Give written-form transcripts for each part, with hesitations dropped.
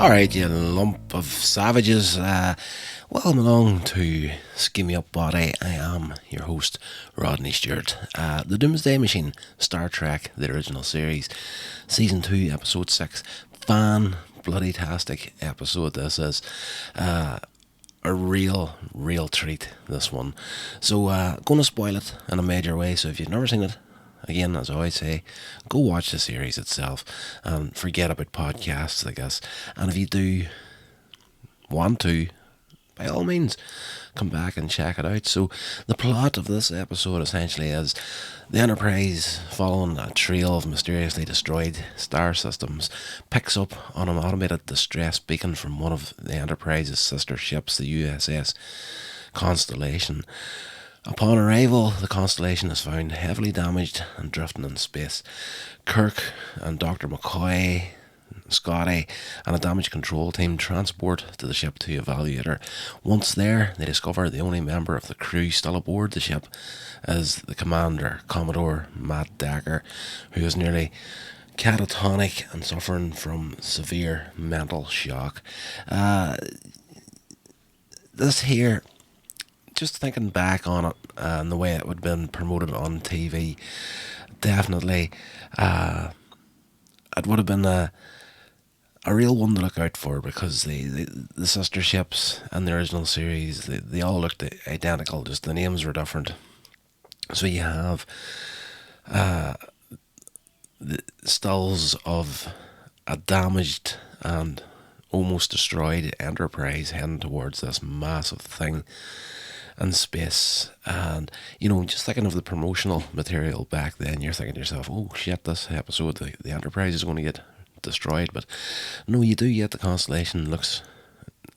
Alright, you lump of savages. Welcome along to Sceam Up Botty. I am your host, Rodney Stewart. The Doomsday Machine, Star Trek, the original series, Season 2, Episode 6. Bloody-tastic episode this is. A real treat, this one. So, gonna spoil it in a major way, so if you've never seen it, again, as I always say, go watch the series itself and forget about podcasts, I guess. And if you do want to, by all means, come back and check it out. So the plot of this episode essentially is the Enterprise, following a trail of mysteriously destroyed star systems, picks up on an automated distress beacon from one of the Enterprise's sister ships, the USS Constellation. Upon arrival, the Constellation is found heavily damaged and drifting in space. Kirk and Dr. McCoy, Scotty, and a damage control team transport to the ship to evaluate her. Once there, they discover the only member of the crew still aboard the ship is the commander, Commodore Decker, who is nearly catatonic and suffering from severe mental shock. This here, just thinking back on it and the way it would have been promoted on TV, definitely it would have been a real one to look out for, because the sister ships in the original series, they all looked identical, just the names were different. So you have the stills of a damaged and almost destroyed Enterprise heading towards this massive thing in space. And just thinking of the promotional material back then, you're thinking to yourself, oh shit, this episode the Enterprise is going to get destroyed. But no, you do get the Constellation looks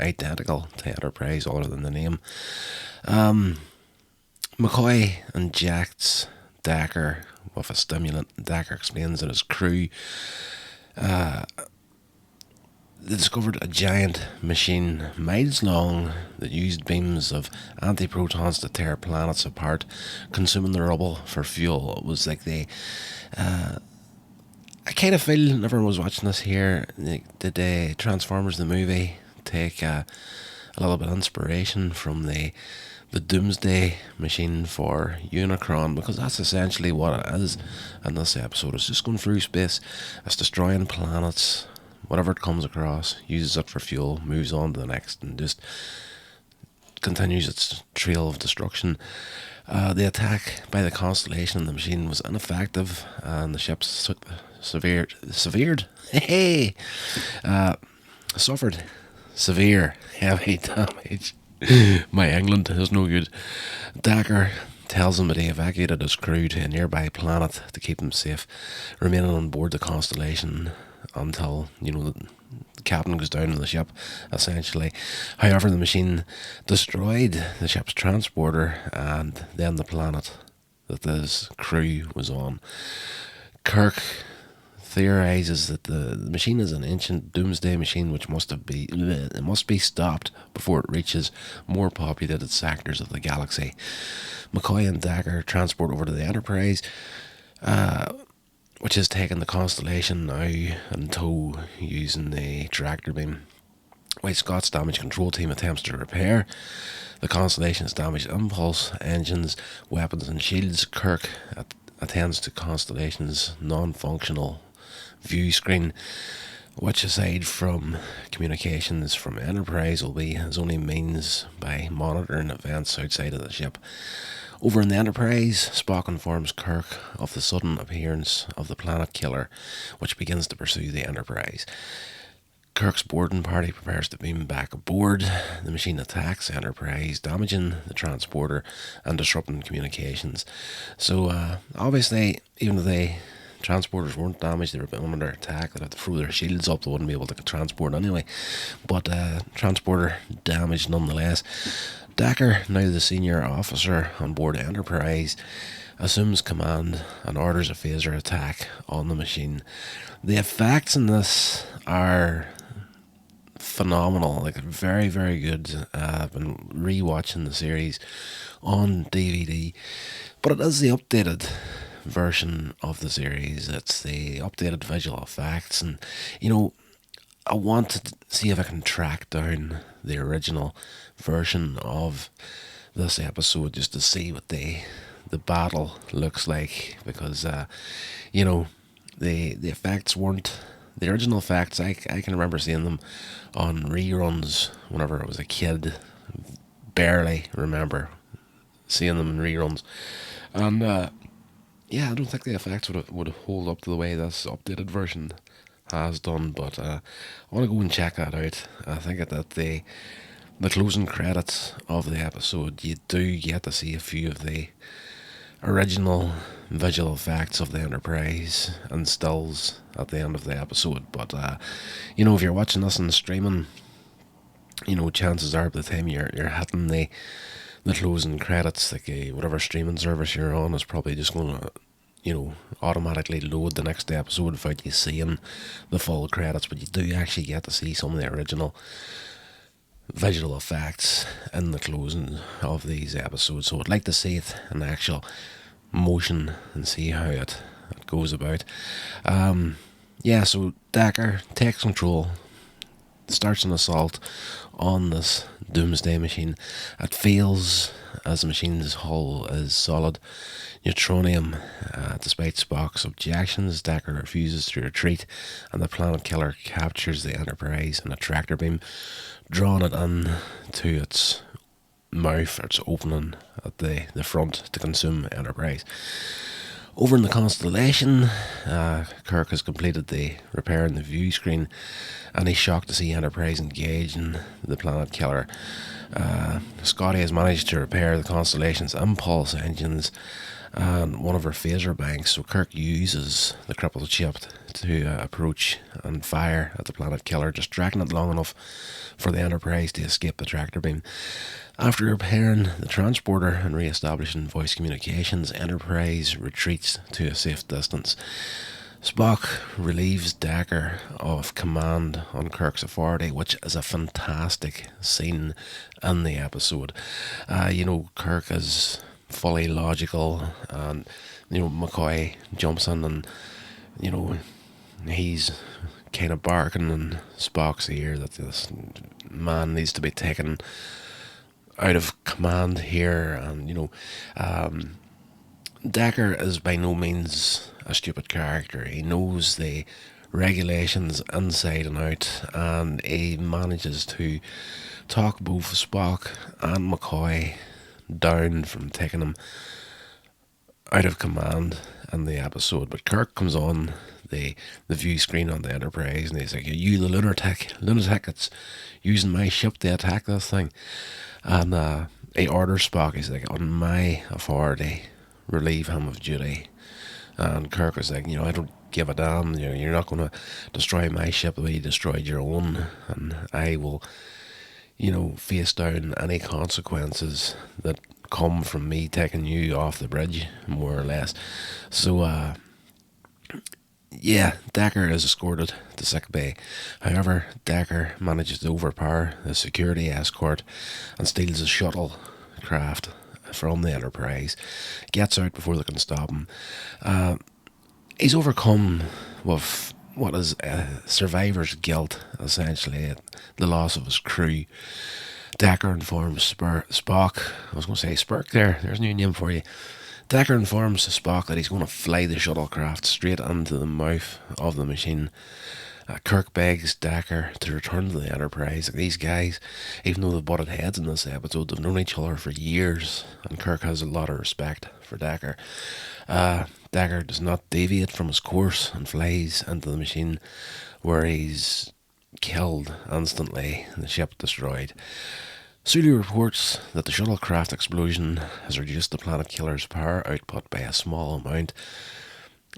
identical to Enterprise other than the name. McCoy injects Decker with a stimulant. Decker explains that his crew they discovered a giant machine, miles long, that used beams of antiprotons to tear planets apart, consuming the rubble for fuel. It was like I kind of feel, whenever I was watching this here, did Transformers the movie take a little bit of inspiration from the Doomsday Machine for Unicron, because that's essentially what it is in this episode. It's just going through space, it's destroying planets, whatever it comes across, uses it for fuel, moves on to the next, and just continues its trail of destruction. The attack by the Constellation and the machine was ineffective, and the ship suffered severe heavy damage. My England is no good. Decker tells him that he evacuated his crew to a nearby planet to keep them safe, remaining on board the Constellation until the captain goes down on the ship, essentially. However, the machine destroyed the ship's transporter and then the planet that this crew was on. Kirk theorizes that the machine is an ancient doomsday machine which must be stopped before it reaches more populated sectors of the galaxy. McCoy and Decker transport over to the Enterprise, which has taken the Constellation now in tow using the tractor beam, while Scott's damage control team attempts to repair the Constellation's damaged impulse engines, weapons and shields. Kirk attends to Constellation's non-functional view screen, which, aside from communications from Enterprise, will be his only means by monitoring events outside of the ship. Over in the Enterprise, Spock informs Kirk of the sudden appearance of the planet killer, which begins to pursue the Enterprise. Kirk's boarding party prepares to beam back aboard. The machine attacks Enterprise, damaging the transporter and disrupting communications. So, obviously, even if the transporters weren't damaged, they were under attack, they'd have to throw their shields up, they wouldn't be able to transport anyway. But transporter damaged nonetheless. Decker, now the senior officer on board Enterprise, assumes command and orders a phaser attack on the machine. The effects in this are phenomenal, like very, very good. I've been rewatching the series on DVD, but it is the updated version of the series. It's the updated visual effects, and I want to see if I can track down the original version of this episode just to see what the battle looks like, because you know, the effects weren't the original effects. I can remember seeing them on reruns whenever I was a kid. Barely remember seeing them in reruns, and yeah, I don't think the effects would hold up to the way this updated version has done. But I want to go and check that out. I think that the closing credits of the episode, you do get to see a few of the original visual effects of the Enterprise and stills at the end of the episode. But if you're watching this on streaming, chances are by the time you're hitting the closing credits, like whatever streaming service you're on is probably just going to automatically load the next episode without you seeing the full credits. But you do actually get to see some of the original visual effects in the closing of these episodes. So I'd like to see it in actual motion and see how it goes about. So Decker takes control, starts an assault on this Doomsday Machine. It fails as the machine's hull is solid neutronium. Despite Spock's objections, Decker refuses to retreat, and the planet killer captures the Enterprise in a tractor beam, drawing it in to its mouth, its opening at the front to consume Enterprise. Over in the Constellation, Kirk has completed the repair in the view screen, and he's shocked to see Enterprise engaging the planet killer. Scotty has managed to repair the Constellation's impulse engines and one of her phaser banks, so Kirk uses the crippled ship to approach and fire at the planet killer, just dragging it long enough for the Enterprise to escape the tractor beam. After repairing the transporter and re-establishing voice communications, Enterprise retreats to a safe distance. Spock relieves Decker of command on Kirk's authority, which is a fantastic scene in the episode. Kirk is fully logical, and McCoy jumps in and he's kind of barking in Spock's ear that this man needs to be taken out of command here. And Decker is by no means a stupid character. He knows the regulations inside and out, and he manages to talk both Spock and McCoy down from taking him out of command in the episode. But Kirk comes on the view screen on the Enterprise, and he's like, "You the lunatic that's using my ship to attack this thing." And he orders Spock, he's like, "On my authority, relieve him of duty." And Kirk is like, "I don't give a damn. You're not going to destroy my ship the way you destroyed your own, and I will face down any consequences that come from me taking you off the bridge," more or less. So Decker is escorted to sickbay. However, Decker manages to overpower the security escort and steals a shuttle craft from the Enterprise. Gets out before they can stop him. He's overcome with what is survivor's guilt, essentially, at the loss of his crew. Decker informs Spock, I was going to say Spurk there's a new name for you. Decker informs Spock that he's going to fly the shuttlecraft straight into the mouth of the machine. Kirk begs Decker to return to the Enterprise. These guys, even though they've butted heads in this episode, they've known each other for years, and Kirk has a lot of respect for Decker. Decker does not deviate from his course and flies into the machine, where he's killed instantly and the ship destroyed. Sulu reports that the shuttlecraft explosion has reduced the planet killer's power output by a small amount,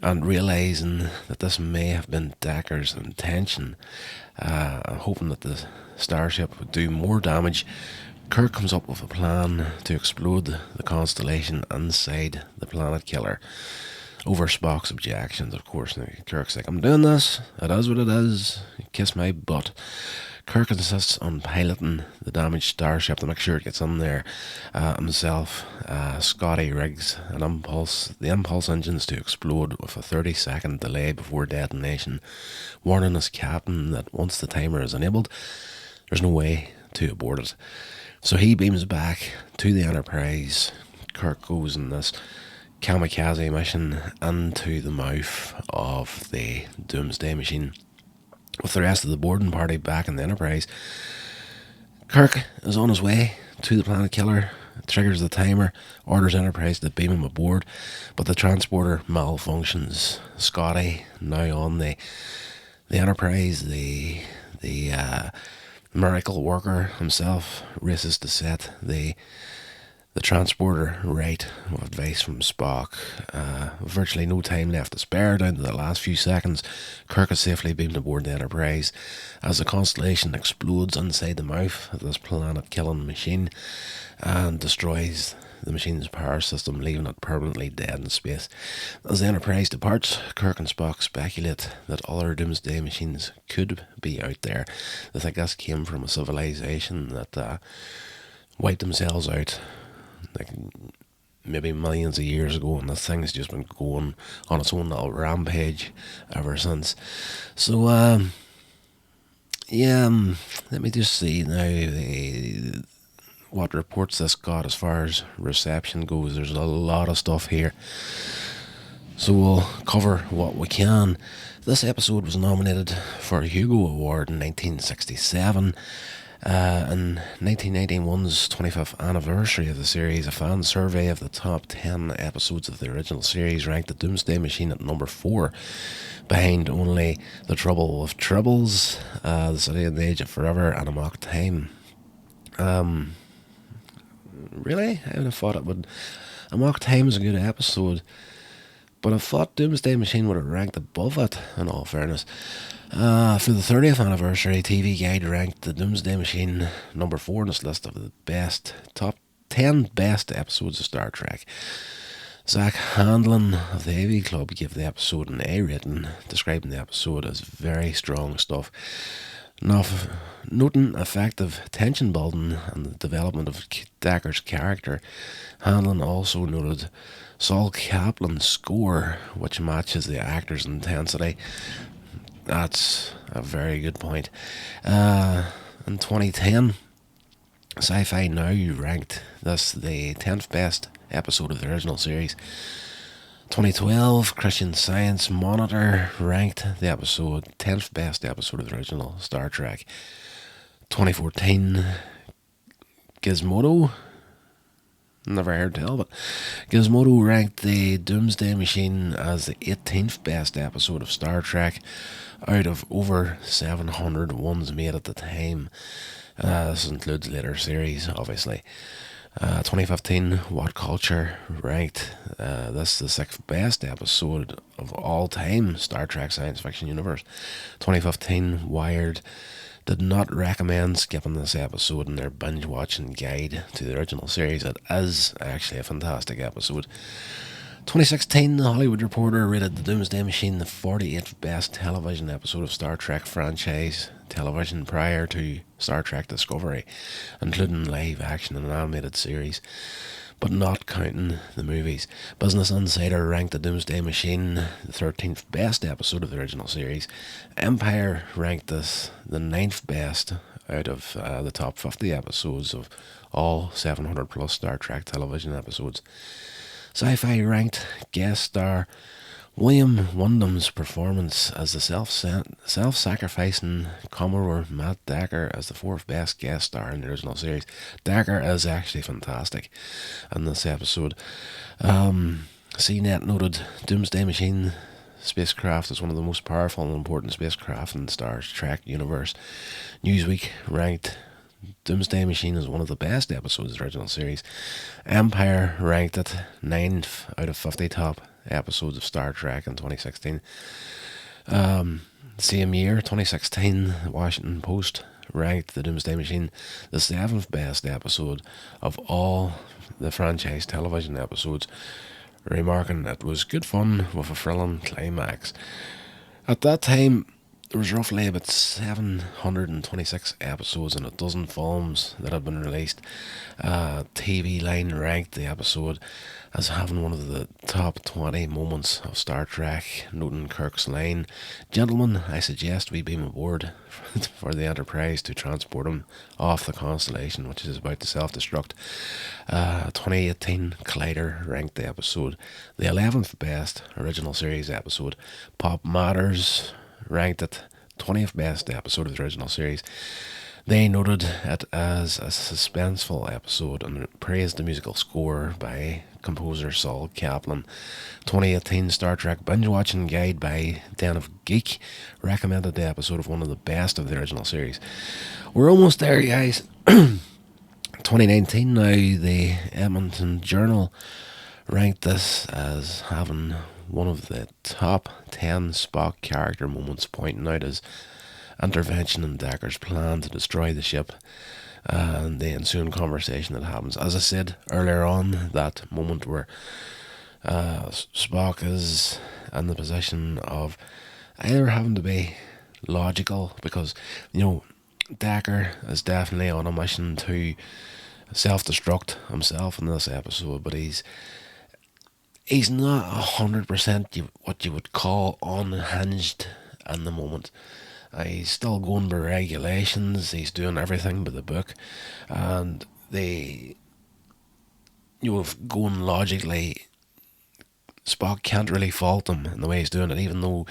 and realising that this may have been Decker's intention, hoping that the starship would do more damage, Kirk comes up with a plan to explode the Constellation inside the planet killer. Over Spock's objections, of course. Now, Kirk's like, "I'm doing this. It is what it is. Kiss my butt." Kirk insists on piloting the damaged starship to make sure it gets in there himself. Scotty rigs the impulse engines to explode with a 30-second delay before detonation, warning his captain that once the timer is enabled, there's no way to abort it. So he beams back to the Enterprise. Kirk goes in this kamikaze mission into the mouth of the Doomsday Machine. With the rest of the boarding party back in the Enterprise, Kirk is on his way to the Planet Killer, triggers the timer, orders Enterprise to beam him aboard, but the transporter malfunctions. Scotty, now on the Enterprise, the miracle worker himself, races to set the transporter right, with advice from Spock. Virtually no time left to spare, down to the last few seconds. Kirk is safely beamed aboard the Enterprise as the Constellation explodes inside the mouth of this planet-killing machine and destroys the machine's power system, leaving it permanently dead in space. As the Enterprise departs, Kirk and Spock speculate that other Doomsday Machines could be out there. They think this came from a civilization that wiped themselves out like maybe millions of years ago, and this thing's just been going on its own little rampage ever since. So let me just see now what reports this got as far as reception goes. There's a lot of stuff here, so we'll cover what we can. This episode was nominated for a Hugo Award in 1967. In 1991's 25th anniversary of the series, a fan survey of the top 10 episodes of the original series ranked the Doomsday Machine at number 4, behind only The Trouble with Tribbles, The City and the Age of Forever, and Amok Time. Really? I would have thought it would. Amok Time is a good episode, but I thought Doomsday Machine would have ranked above it, in all fairness. For the 30th anniversary, TV Guide ranked the Doomsday Machine number 4 in its list of the top 10 best episodes of Star Trek. Zach Handlin of the AV Club gave the episode an A rating, describing the episode as very strong stuff. Noting effective tension building and the development of Decker's character, Handlin also noted Saul Kaplan's score, which matches the actor's intensity. That's a very good point. In 2010, Sci-Fi Now ranked this the 10th best episode of the original series. 2012, Christian Science Monitor ranked the episode 10th best episode of the original Star Trek. 2014, Gizmodo, never heard tell, but Gizmodo ranked the Doomsday Machine as the 18th best episode of Star Trek out of over 700 ones made at the time. This includes later series, obviously. 2015, What Culture ranked this the 6th best episode of all time Star Trek science fiction universe. 2015, Wired did not recommend skipping this episode in their binge watching guide to the original series. It is actually a fantastic episode. 2016, The Hollywood Reporter rated the Doomsday Machine the 48th best television episode of Star Trek franchise television prior to Star Trek Discovery, including live action and animated series, but not counting the movies. Business Insider ranked the Doomsday Machine the 13th best episode of the original series. Empire ranked this the 9th best out of the top 50 episodes of all 700 plus Star Trek television episodes. Sci-Fi ranked guest star William Wyndham's performance as the self-sacrificing Commodore Matt Decker as the 4th best guest star in the original series. Decker is actually fantastic in this episode. CNET noted Doomsday Machine spacecraft is one of the most powerful and important spacecraft in the Star Trek universe. Newsweek ranked Doomsday Machine is one of the best episodes of the original series. Empire ranked it 9th out of 50 top episodes of Star Trek in 2016. Same year, 2016, the Washington Post ranked the Doomsday Machine the 7th best episode of all the franchise television episodes, remarking it was good fun with a thrilling climax. At that time, There was roughly about 726 episodes and a dozen films that had been released. TV Line ranked the episode as having one of the top 20 moments of Star Trek, noting Kirk's line, "Gentlemen, I suggest we beam aboard for the Enterprise to transport him off the Constellation, which is about to self-destruct." 2018 Collider ranked the episode the 11th best original series episode. Pop Matters ranked it 20th best episode of the original series. They noted it as a suspenseful episode and praised the musical score by composer Saul Kaplan. 2018 Star Trek Binge Watching Guide by Den of Geek recommended the episode of one of the best of the original series. We're almost there, guys. 2019 now, the Edmonton Journal ranked this as having one of the top 10 Spock character moments, pointing out his intervention in Decker's plan to destroy the ship and the ensuing conversation that happens. As I said earlier on, that moment where Spock is in the position of either having to be logical, because, you know, Decker is definitely on a mission to self-destruct himself in this episode, but he's not 100% what you would call unhinged in the moment. He's still going by regulations. He's doing everything by the book, and going logically, Spock can't really fault him in the way he's doing it, even though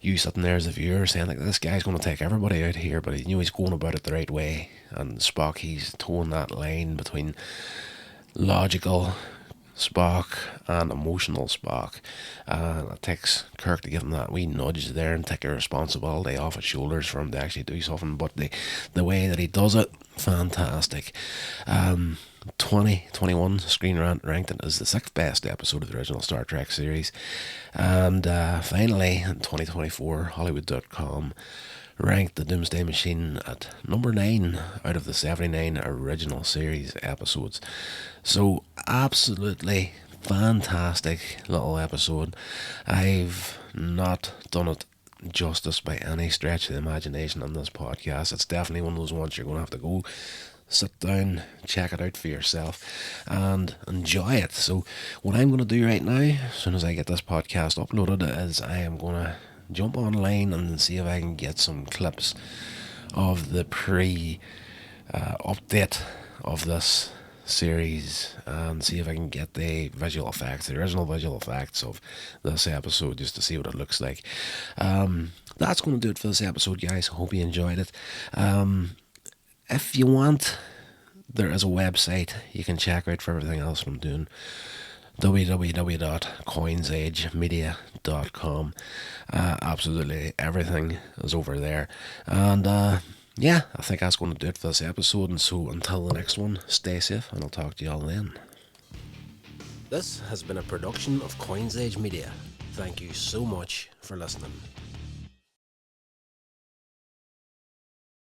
you sitting there as a viewer saying, like, this guy's going to take everybody out here, but he's going about it the right way. And Spock, he's towing that line between logical Spock and emotional Spock. It takes Kirk to give him that wee nudge there and take a responsibility off his shoulders for him to actually do something. But the way that he does it, fantastic. 2021 Screen Rant ranked it as the 6th best episode of the original Star Trek series. And finally, in 2024, Hollywood.com ranked the Doomsday Machine at number 9 out of the 79 original series episodes. So, absolutely fantastic little episode. I've not done it justice by any stretch of the imagination on this podcast. It's definitely one of those ones you're going to have to go sit down, check it out for yourself, and enjoy it. So what I'm going to do right now, as soon as I get this podcast uploaded, is I am going to jump online and see if I can get some clips of the update of this series, and see if I can get the original visual effects of this episode, just to see what it looks like. That's going to do it for this episode, guys. I hope you enjoyed it. If you want, there is a website you can check out for everything else I'm doing. www.coinsagemedia.com. Absolutely everything is over there. And yeah, I think that's going to do it for this episode. And so until the next one, stay safe, and I'll talk to you all then. This has been a production of Coins Age Media. Thank you so much for listening.